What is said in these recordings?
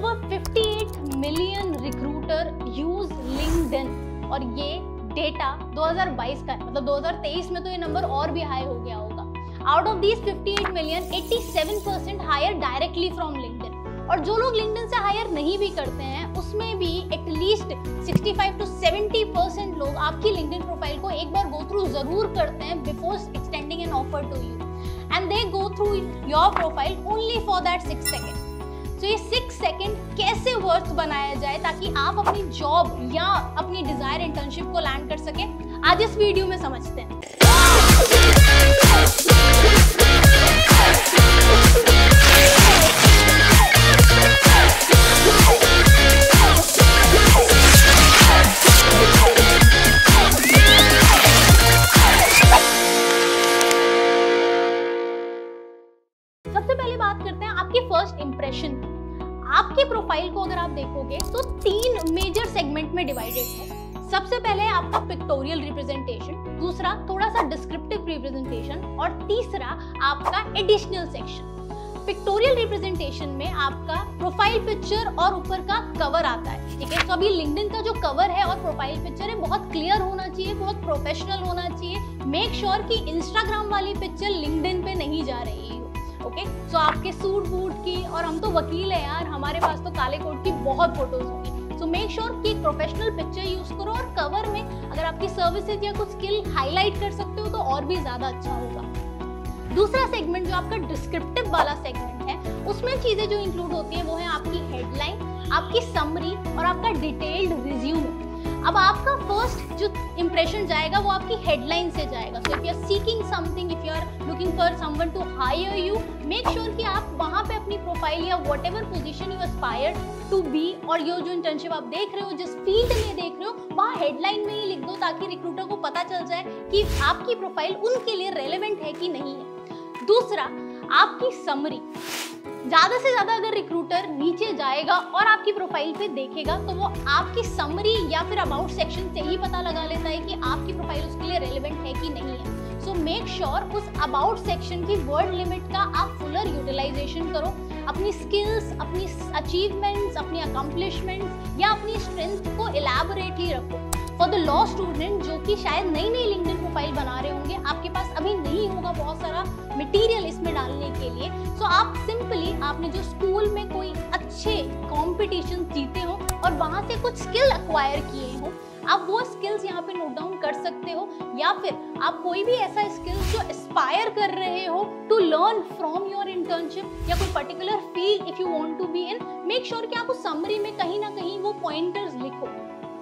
Over 58 million recruiter use LinkedIn और ये data 2022 का है, मतलब 2023 में तो ये नंबर और भी हाई हो गया होगा। Out of these 58 million 87% hire directly from LinkedIn, और जो लोग लिंक्डइन से हायर नहीं भी करते हैं उसमें भी एटलीस्ट 65 to 70% लोग आपकी लिंक्डइन प्रोफाइल को एक बार गो थ्रू जरूर करते हैं before extending an offer to you, and they go through your profile only for that 6 second. तो ये 6 सेकेंड कैसे वर्थ बनाया जाए ताकि आप अपनी जॉब या अपनी डिजायर इंटर्नशिप को लैंड कर सके, आज इस वीडियो में समझते हैं। सबसे पहले बात करते हैं आपकी फर्स्ट इंप्रेशन। आपकी प्रोफाइल को अगर आप देखोगे तो 3 मेजर सेगमेंट में डिवाइडेड है। सबसे पहले आपका पिक्टोरियल रिप्रेजेंटेशन, दूसरा थोड़ा सा डिस्क्रिप्टिव रिप्रेजेंटेशन, और तीसरा आपका एडिशनल सेक्शन। पिक्टोरियल रिप्रेजेंटेशन में आपका प्रोफाइल पिक्चर और ऊपर का कवर आता है, ठीक है। तो अभी लिंक्डइन का जो कवर है और प्रोफाइल पिक्चर है बहुत क्लियर होना चाहिए, बहुत प्रोफेशनल होना चाहिए। मेक श्योर कि इंस्टाग्राम वाली पिक्चर लिंक्डइन पे नहीं जा रही है, ओके। सो आपके सूट बूट की, और हम तो वकील है यार, हमारे पास तो काले कोट की बहुत फोटोज होंगी। सो मेक श्योर कि प्रोफेशनल पिक्चर यूज करो, और कवर में अगर आपकी सर्विसेज या कुछ स्किल हाईलाइट कर सकते हो तो और भी ज्यादा अच्छा होगा। दूसरा सेगमेंट जो आपका डिस्क्रिप्टिव वाला सेगमेंट है, उसमें चीजें जो इंक्लूड होती है वो है आपकी हेडलाइन, आपकी समरी और आपका डिटेल्ड रिज्यूमे। अब आपका फर्स्ट जो इंप्रेशन जाएगा वो आपकी हेडलाइन से जाएगा। So if you are seeking something, if you are looking for someone to hire you, make sure कि आप वहां पे अपनी प्रोफाइल या whatever position you aspire to be, और ये जो इंटर्नशिप आप देख रहे हो, जिस फील्ड में देख रहे हो, वहाँ हेडलाइन में ही लिख दो ताकि रिक्रूटर को पता चल जाए कि आपकी प्रोफाइल उनके लिए रेलेवेंट है कि नहीं है। दूसरा, आपकी समरी। ज्यादा से ज्यादा अगर रिक्रूटर नीचे जाएगा और आपकी प्रोफाइल पे देखेगा तो वो आपकी समरी या फिर अबाउट सेक्शन से ही पता लगा लेता है कि आपकी प्रोफाइल उसके लिए रेलेवेंट है कि नहीं है। सो मेक श्योर उस अबाउट सेक्शन की वर्ड लिमिट का आप फुलर यूटिलाइजेशन करो। अपनी स्किल्स, अपनी अचीवमेंट्स, अपनी अकम्पलिशमेंट्स या अपनी स्ट्रेंथ को इलैबोरेटली रखो। फॉर द लॉ स्टूडेंट जो कि शायद नई नई लिंक्डइन प्रोफाइल बना रहे होंगे, आपके पास अभी नहीं होगा बहुत सारा मटेरियल इसमें डालने के लिए। सो आप सिंपली, आपने जो स्कूल में कोई अच्छे कॉम्पिटिशन जीते हो और वहां से कुछ स्किल अक्वायर किए हो, आप वो स्किल्स यहाँ पे नोट डाउन कर सकते हो, या फिर आप कोई भी ऐसा स्किल्स जो एस्पायर कर रहे हो to learn from your internship या कोई particular field if you want to be in, make sure कि आप उस समरी में कहीं ना कहीं वो पॉइंटर्स लिखो।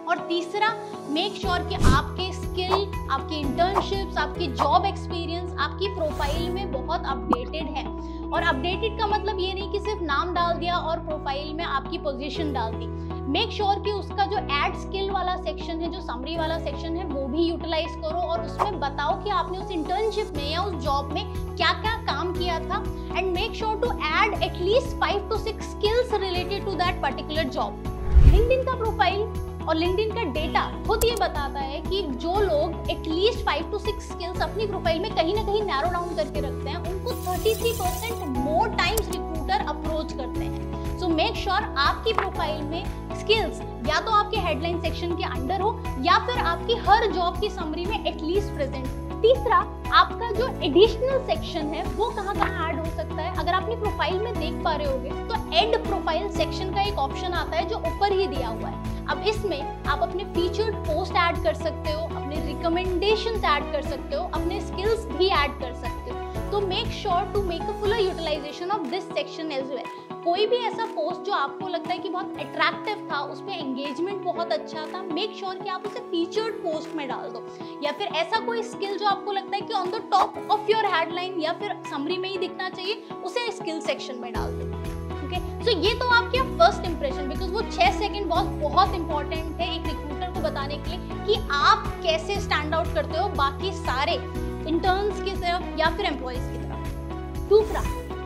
और तीसरा, मेक श्योर कि आपके स्किल, आपके इंटर्नशिप्स, आपकी जॉब एक्सपीरियंस आपकी प्रोफाइल में बहुत अपडेटेड है। और अपडेटेड का मतलब ये नहीं कि सिर्फ नाम डाल दिया और प्रोफाइल में आपकी पोजीशन डाल दी। मेक श्योर कि उसका जो ऐड स्किल वाला सेक्शन है, जो समरी वाला सेक्शन है, वो भी यूटिलाइज करो और उसमें बताओ कि आपने उस इंटर्नशिप में या उस जॉब में क्या क्या काम किया था, and make sure to add at least 5 to 6 skills related to that particular job. LinkedIn का प्रोफाइल और लिंक्डइन का डेटा खुद ये बताता है कि जो लोग एटलीस्ट 5 to 6 स्किल्स अपनी प्रोफाइल में कहीं ना कहीं नैरो डाउन करके रखते हैं, उनको 33% मोर टाइम्स रिक्रूटर अप्रोच करते हैं। सो मेक श्योर आपकी प्रोफाइल में स्किल्स या तो आपके हेडलाइन सेक्शन के अंडर हो या फिर आपकी हर जॉब की समरी में एटलीस्ट प्रेजेंट। तीसरा, आपका जो एडिशनल सेक्शन है वो कहाँ कहाँ ऐड हो सकता है। अगर अपनी प्रोफाइल में देख पा रहे होगे तो ऐड प्रोफाइल सेक्शन का एक ऑप्शन आता है जो ऊपर ही दिया हुआ है। अब इसमें आप अपने फीचर्ड पोस्ट ऐड कर सकते हो, अपने रिकमेंडेशंस ऐड कर सकते हो, अपने स्किल्स भी ऐड कर सकते हो। तो make sure to make a full utilisation of this section as well. कोई भी ऐसा पोस्ट जो आपको लगता है कि बहुत अट्रैक्टिव था, उसमें एंगेजमेंट बहुत अच्छा था, मेक श्योर कि आप उसे फीचर्ड पोस्ट में डाल दो। या फिर ऐसा कोई स्किल जो आपको लगता है कि on the top of your headline या फिर समरी में ही दिखना चाहिए, उसे स्किल सेक्शन में डाल दो। ओके, सो ये तो आपके फर्स्ट इंप्रेशन, बिकॉज वो 6 सेकंड बहुत इंपॉर्टेंट है एक रिक्रूटर को बताने के लिए कि आप कैसे स्टैंड आउट करते हो बाकी सारे इंटर्न्स की तरफ या फिर एम्प्लॉइज की तरफ। दूसरा,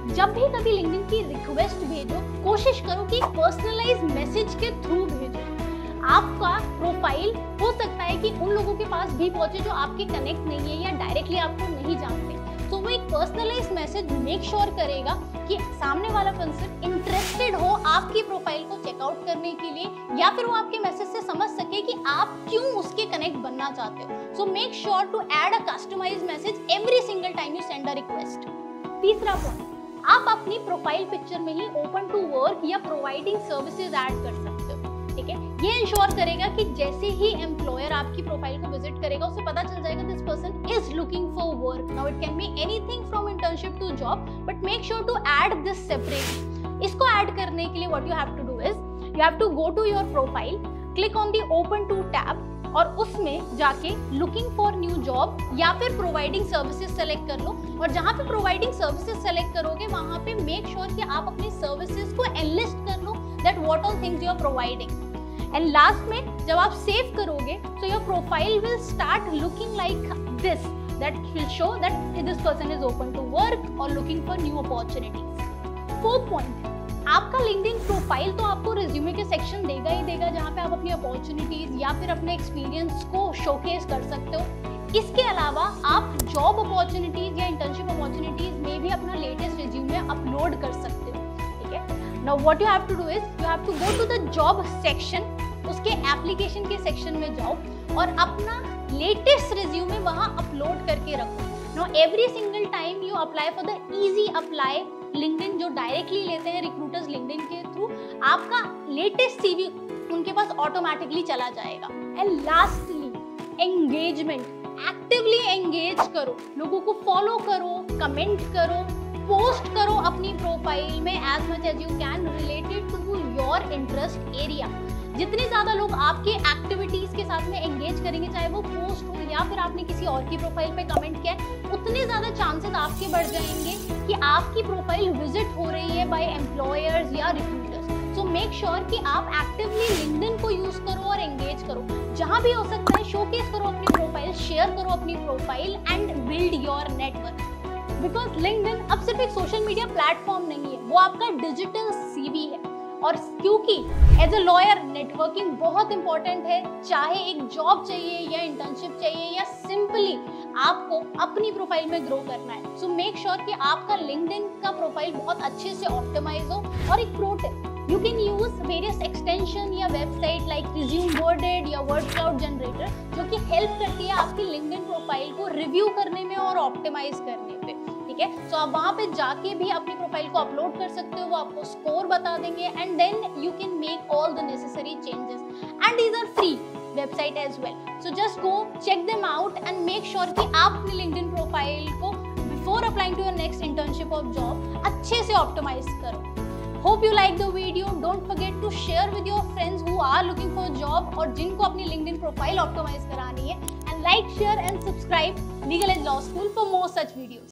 जब भी कभी लिंक्डइन की रिक्वेस्ट भेजो, कोशिश करो कि पर्सनलाइज मैसेज के थ्रू भेजो। आपका प्रोफाइल हो सकता है कि उन लोगों के पास भी पहुंचे जो आपके कनेक्ट नहीं है या डायरेक्टली आपको नहीं जानते, तो वो एक पर्सनलाइज मैसेज मेक श्योर करेगा कि सामने वाला पर्सन इंटरेस्टेड हो आपकी प्रोफाइल आउट करने के लिए, या फिर वो आपके मैसेज से समझ सके कि आप क्यों उसके कनेक्ट बनना चाहते हो। So make sure to add a customised message every single time you send a request. तीसरा पॉइंट, आप अपनी प्रोफाइल पिक्चर में ही ओपन टू वर्क या प्रोवाइडिंग सर्विसेज ऐड कर सकते हो। ठीक है, ये इंश्योर करेगा कि जैसे ही एम्प्लॉयर आपकी प्रोफाइल को विजिट करेगा उसे पता चल जाएगा this person is looking for work. Now it can be anything from internship to job, but make sure to add this separately. इसको ऐड करने के लिए what you have to do is you have to go to your profile, click on the open to tab और उसमें जाके looking for new job या फिर providing services select कर लो। और जहां पे प्रोवाइडिंग सर्विसेज सेलेक्ट करोगे वहां पे मेक श्योर कि आप अपनी सर्विसेज को एनलिस्ट कर लो, that what all things you are providing. And last में जब आप सेव करोगे तो your profile will start looking like this, that will show that this person is open to work और looking for new opportunities. Fourth point, आपका LinkedIn profile तो आपको resume के सेक्शन देगा ही देगा जहां पे आप अपनी अपॉर्चुनिटीज या फिर अपने एक्सपीरियंस को शोकेस कर सकते हो। इसके अलावा आप जॉब अपॉर्चुनिटीज या इंटर्नशिप अपॉर्चुनिटीज में भी अपना लेटेस्ट रिज्यूमे अपलोड कर सकते हो। ठीक है, now what you have to do is you have to go to the job section, उसके एप्लीकेशन के सेक्शन में जाओ और अपना लेटेस्ट रिज्यूमे वहां अपलोड करके रखो। Now every single time you apply for the easy apply, LinkedIn जो डायरेक्टली लेते हैं रिक्रूटर्स लिंक्डइन के थ्रू, आपका लेटेस्ट सीवी उनके पास ऑटोमेटिकली चला जाएगा। And lastly engagement, actively engage करो, लोगों को फॉलो करो, कमेंट करो, पोस्ट करो अपनी प्रोफाइल में as much as you can related to your interest area. जितने ज्यादा लोग आपके एक्टिविटीज के साथ में एंगेज करेंगे, चाहे वो पोस्ट हो या फिर आपने किसी और की प्रोफाइल पे कमेंट किया, उतने ज्यादा चांसेस आपके बढ़ जाएंगे कि आपकी प्रोफाइल विजिट हो रही है बाय एम्प्लॉयर्स या रिक्रूटर्स। सो मेक श्योर कि आप एक्टिवली लिंक्डइन को यूज करो और एंगेज करो। जहां भी हो सकता है शोकेस करो अपनी प्रोफाइल, शेयर करो अपनी profile and build your network. Because LinkedIn अब सिर्फ एक सोशल मीडिया प्लेटफॉर्म नहीं है, वो आपका डिजिटल सीवी है। और क्योंकि एज अ लॉयर नेटवर्किंग बहुत इंपॉर्टेंट है, चाहे एक जॉब चाहिए या इंटर्नशिप चाहिए या सिंपली आपको अपनी प्रोफाइल में ग्रो करना है। सो मेक श्योर कि आपका लिंक्डइन का प्रोफाइल बहुत अच्छे से ऑप्टिमाइज हो। और एक pro tip, you can use various extension या वेबसाइट लाइक रिज्यूम बोर्डेड या वर्ड क्लाउड जनरेटर, जो कि हेल्प करती है आपकी लिंक्डइन प्रोफाइल को रिव्यू करने में और ऑप्टिमाइज करने पे। ठीक है, सो आप वहां पे जाके भी अपनी प्रोफाइल को अपलोड कर सकते हो, वो आपको स्कोर बता देंगे and then you can make all the necessary changes and these are free website as well. So just go check them out and make sure कि आप अपनी लिंक्डइन प्रोफाइल को before applying to your next internship और job अच्छे से optimise करो। Hope you like the video. Don't forget to share with your friends who are looking for a job और जिनको अपनी LinkedIn profile optimize करानी है। And like, share and subscribe Legal Edge Law School for more such videos.